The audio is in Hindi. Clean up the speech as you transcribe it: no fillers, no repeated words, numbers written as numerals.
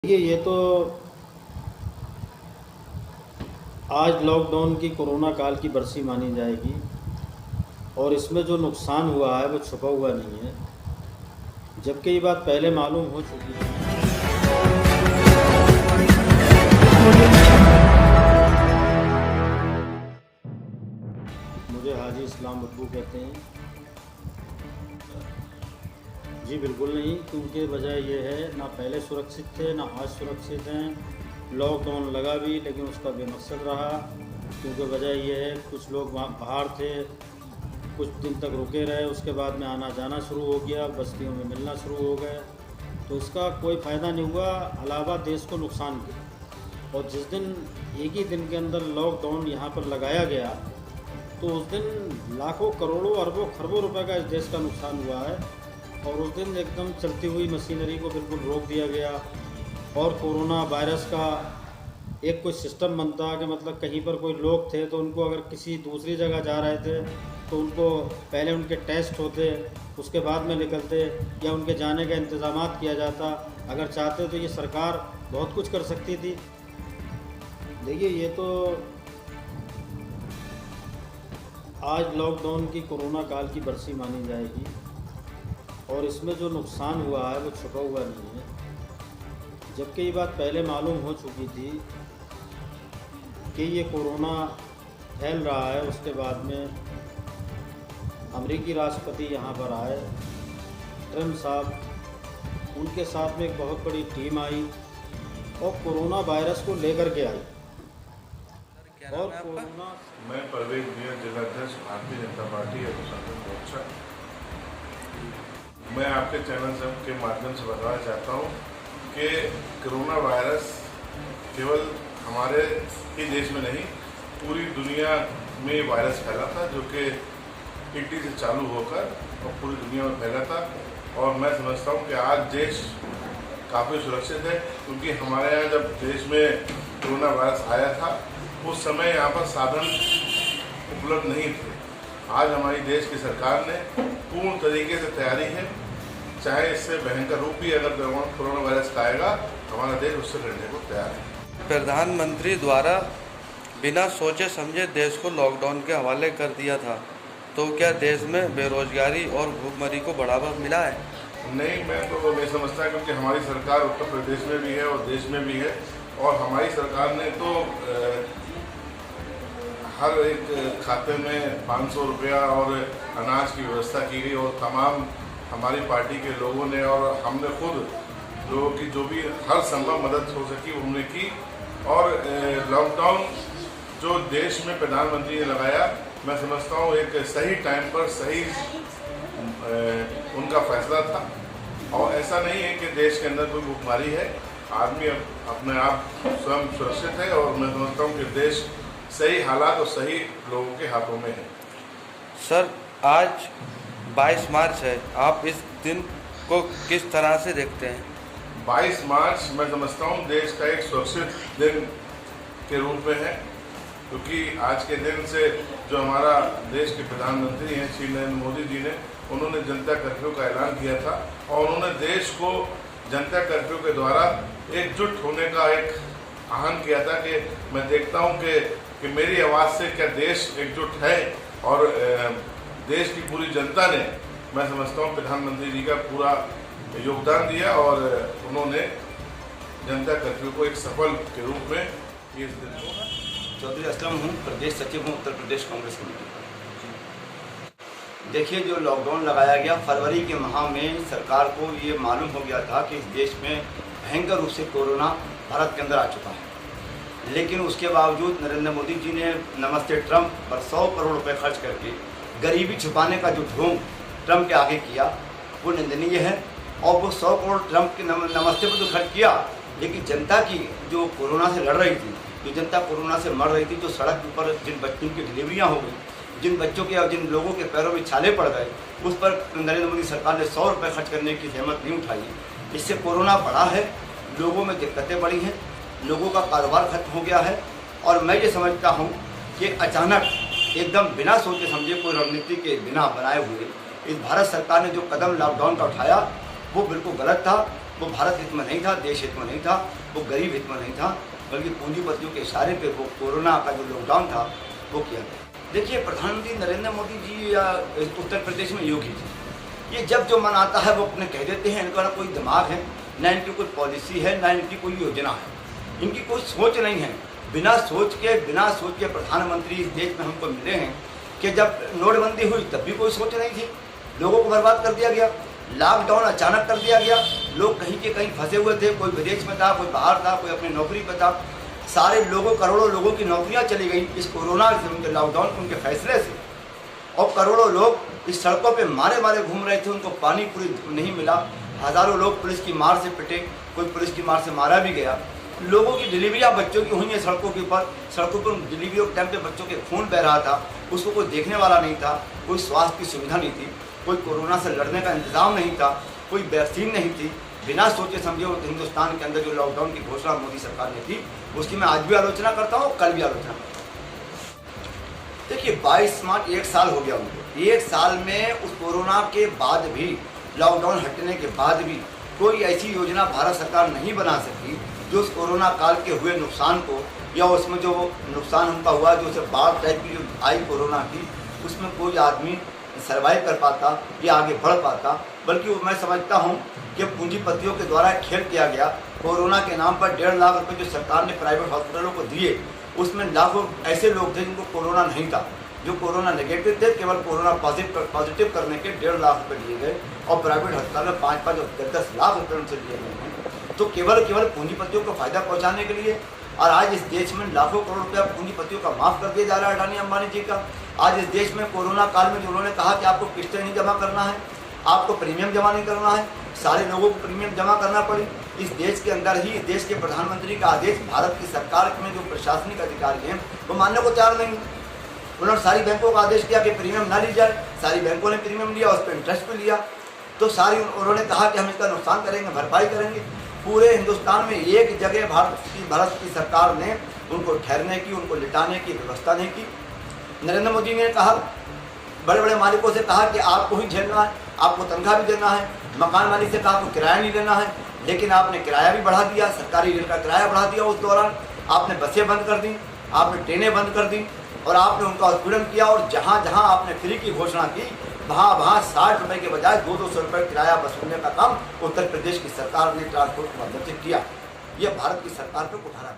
देखिए, ये तो आज लॉकडाउन की कोरोना काल की बरसी मानी जाएगी और इसमें जो नुकसान हुआ है वो छुपा हुआ नहीं है, जबकि ये बात पहले मालूम हो चुकी है। मुझे हाजी इस्लाम बब्बू कहते हैं। जी बिल्कुल नहीं, क्योंकि वजह ये है ना पहले सुरक्षित थे ना आज सुरक्षित हैं। लॉकडाउन लगा भी लेकिन उसका बेमकसद रहा, क्योंकि वजह ये है कुछ लोग वहाँ बाहर थे, कुछ दिन तक रुके रहे, उसके बाद में आना जाना शुरू हो गया, बस्तियों में मिलना शुरू हो गए, तो इसका कोई फ़ायदा नहीं हुआ, अलावा देश को नुकसान किया। और जिस दिन एक ही दिन के अंदर लॉकडाउन यहाँ पर लगाया गया तो उस दिन लाखों करोड़ों अरबों खरबों रुपए का इस देश का नुकसान हुआ है। और उस दिन एकदम चलती हुई मशीनरी को बिल्कुल रोक दिया गया और कोरोना वायरस का एक कोई सिस्टम बनता कि मतलब कहीं पर कोई लोग थे तो उनको अगर किसी दूसरी जगह जा रहे थे तो उनको पहले उनके टेस्ट होते, उसके बाद में निकलते, या उनके जाने का इंतज़ाम किया जाता। अगर चाहते तो ये सरकार बहुत कुछ कर सकती थी। देखिए, ये तो आज लॉकडाउन की कोरोना काल की बरसी मानी जाएगी और इसमें जो नुकसान हुआ है वो छुपा हुआ नहीं है, जबकि ये बात पहले मालूम हो चुकी थी कि ये कोरोना फैल रहा है। उसके बाद में अमेरिकी राष्ट्रपति यहाँ पर आए, ट्रम्प साहब, उनके साथ में एक बहुत बड़ी टीम आई और कोरोना वायरस को लेकर के आई। और कोरोना मैं परवेज मियां, जिलाध्यक्ष भारतीय जनता पार्टी अनुशासन मोर्चा। मैं आपके चैनल से के माध्यम से बताना चाहता हूं कि कोरोना वायरस केवल हमारे ही देश में नहीं, पूरी दुनिया में वायरस फैला था, जो कि इटली से चालू होकर और पूरी दुनिया में फैला था। और मैं समझता हूं कि आज देश काफ़ी सुरक्षित है, क्योंकि हमारे यहाँ जब देश में कोरोना वायरस आया था उस समय यहाँ पर साधन उपलब्ध नहीं थे। आज हमारी देश की सरकार ने पूर्ण तरीके से तैयारी है, चाहे इससे भयंकर रूप भी अगर कोरोना वायरस का आएगा, हमारा देश उससे लड़ने को तैयार है। प्रधानमंत्री द्वारा बिना सोचे समझे देश को लॉकडाउन के हवाले कर दिया था, तो क्या देश में बेरोजगारी और भूखमरी को बढ़ावा मिला है? नहीं, मैं तो नहीं समझता, क्योंकि हमारी सरकार उत्तर प्रदेश में भी है और देश में भी है। और हमारी सरकार ने तो हर एक खाते में 500 रुपया और अनाज की व्यवस्था की गई, और तमाम हमारी पार्टी के लोगों ने और हमने खुद लोगों की जो भी हर संभव मदद हो सकी उन्होंने की। और लॉकडाउन जो देश में प्रधानमंत्री ने लगाया, मैं समझता हूँ एक सही टाइम पर सही उनका फैसला था। और ऐसा नहीं है कि देश के अंदर कोई भूखमरी है, आदमी अपने आप स्वयं सुरक्षित है, और मैं समझता हूँ कि देश सही हालात और सही लोगों के हाथों में है। सर, आज 22 मार्च है, आप इस दिन को किस तरह से देखते हैं? 22 मार्च मैं समझता हूँ देश का एक सुरक्षित दिन के रूप में है, क्योंकि आज के दिन से जो हमारा देश के प्रधानमंत्री हैं श्री नरेंद्र मोदी जी ने, उन्होंने जनता कर्फ्यू का ऐलान किया था और उन्होंने देश को जनता कर्फ्यू के द्वारा एकजुट होने का एक आह्वान किया था कि मैं देखता हूं कि मेरी आवाज़ से क्या देश एकजुट है। और देश की पूरी जनता ने, मैं समझता हूं, प्रधानमंत्री जी का पूरा योगदान दिया और उन्होंने जनता कर्फ्यू को एक सफल के रूप में इस दिन को। चौधरी असलम हूँ, प्रदेश सचिव हूँ उत्तर प्रदेश कांग्रेस कमेटी। देखिए, जो लॉकडाउन लगाया गया फरवरी के माह में, सरकार को ये मालूम हो गया था कि इस देश में भयंकर रूप से कोरोना भारत के अंदर आ चुका है, लेकिन उसके बावजूद नरेंद्र मोदी जी ने नमस्ते ट्रम्प पर 100 करोड़ रुपए खर्च करके गरीबी छुपाने का जो ढोंग ट्रम्प के आगे किया वो निंदनीय है। और वो 100 करोड़ ट्रम्प के नमस्ते पर तो खर्च किया, लेकिन जनता की जो कोरोना से लड़ रही थी, जो जनता कोरोना से मर रही थी, जो सड़क पर जिन बच्चों की डिलीवरियाँ हो गई, जिन बच्चों के और जिन लोगों के पैरों में छाले पड़ गए, उस पर नरेंद्र मोदी सरकार ने 100 रुपये खर्च करने की हिम्मत नहीं उठाई। इससे कोरोना बढ़ा है, लोगों में दिक्कतें बढ़ी हैं, लोगों का कारोबार खत्म हो गया है। और मैं ये समझता हूँ कि अचानक एकदम बिना सोचे समझे, कोई रणनीति के बिना बनाए हुए इस भारत सरकार ने जो कदम लॉकडाउन का उठाया वो बिल्कुल गलत था। वो भारत हित में नहीं था, देश हित में नहीं था, वो गरीब हित में नहीं था, बल्कि पूंजीपतियों के इशारे पे वो कोरोना का जो लॉकडाउन था वो किया गया। देखिए, प्रधानमंत्री नरेंद्र मोदी जी या उत्तर प्रदेश में योगी जी, ये जब जो मन आता है वो अपने कह देते हैं। इनका ना कोई दिमाग है, ना इनकी कोई पॉलिसी है, ना इनकी कोई योजना है, इनकी कोई सोच नहीं है। बिना सोच के प्रधानमंत्री इस देश में हमको मिले हैं कि जब नोटबंदी हुई तब भी कोई सोच नहीं थी, लोगों को बर्बाद कर दिया गया। लॉकडाउन अचानक कर दिया गया, लोग कहीं के कहीं फंसे हुए थे, कोई विदेश में था, कोई बाहर था, कोई अपनी नौकरी पर था। सारे लोगों, करोड़ों लोगों की नौकरियां चली गई इस कोरोना से, उनके लॉकडाउन के उनके फैसले से। और करोड़ों लोग इस सड़कों पे मारे मारे घूम रहे थे, उनको पानी पूरी नहीं मिला। हज़ारों लोग पुलिस की मार से पिटे, कोई पुलिस की मार से मारा भी गया। लोगों की डिलीवरियाँ बच्चों की हुई हैं सड़कों के ऊपर, सड़कों पर डिलीवरी के टाइम पे बच्चों के खून बह रहा था, उसको कोई देखने वाला नहीं था, कोई स्वास्थ्य की सुविधा नहीं थी, कोई कोरोना से लड़ने का इंतजाम नहीं था, कोई वैक्सीन नहीं थी। बिना सोचे समझे हिंदुस्तान के अंदर जो लॉकडाउन की घोषणा मोदी सरकार ने की, उसकी मैं आज भी आलोचना करता हूँ, कल भी आलोचना करता हूँ। देखिए, 22 मार्च 1 साल हो गया उनको। 1 साल में उस कोरोना के बाद भी, लॉकडाउन हटने के बाद भी कोई ऐसी योजना भारत सरकार नहीं बना सकी जो उस कोरोना काल के हुए नुकसान को, या उसमें जो नुकसान उनका हुआ, जो उसे बाढ़ टाइप की जो आई कोरोना की, उसमें कोई आदमी सर्वाइव कर पाता या आगे बढ़ पाता। बल्कि मैं समझता हूँ कि पूंजीपतियों के द्वारा खेल किया गया। कोरोना के नाम पर 1.5 लाख रुपए जो सरकार ने प्राइवेट हॉस्पिटलों को दिए, उसमें लाखों ऐसे लोग थे जिनको कोरोना नहीं था, जो कोरोना नेगेटिव थे, केवल कोरोना पॉजिटिव करने के 1.5 लाख रुपए लिए गए, और प्राइवेट अस्पताल में 5-5 और 10-10 लाख रुपये उनसे लिए गए हैं। तो केवल पूंजीपतियों को फायदा पहुंचाने के लिए। और आज इस देश में लाखों करोड़ रुपया पूंजीपतियों का माफ कर दिया जा रहा है अडानी अंबानी जी का। आज इस देश में कोरोना काल में जो उन्होंने कहा कि आपको किस्तें नहीं जमा करना है, आपको प्रीमियम जमा नहीं करना है, सारे लोगों को प्रीमियम जमा करना पड़ी। इस देश के अंदर ही, इस देश के प्रधानमंत्री का आदेश भारत की सरकार में जो प्रशासनिक अधिकारी हैं वो मानने को तैयार नहीं। उन्होंने सारी बैंकों का आदेश किया कि प्रीमियम ना ली जाए, सारी बैंकों ने प्रीमियम लिया, उस पर इंटरेस्ट भी लिया। तो सारी उन्होंने कहा कि हम इसका नुकसान करेंगे, भरपाई करेंगे। पूरे हिंदुस्तान में एक जगह भारत की सरकार ने उनको ठहरने की, उनको लिटाने की व्यवस्था नहीं की। नरेंद्र मोदी ने कहा, बड़े बड़े मालिकों से कहा कि आपको ही झेलना है, आपको तनख्वाह भी देना है। मकान मालिक से कहा आपको किराया नहीं देना है, लेकिन आपने किराया भी बढ़ा दिया, सरकारी रेल का किराया बढ़ा दिया। उस दौरान आपने बसें बंद कर दी, आपने ट्रेनें बंद कर दी, और आपने उनका उत्पीड़न किया। और जहाँ जहाँ आपने फ्री की घोषणा की, वहाँ 60 रुपये के बजाय 200 रुपये किराया वसूलने का काम उत्तर प्रदेश की सरकार ने ट्रांसपोर्ट के माध्यम से किया। ये भारत की सरकार पर उठाना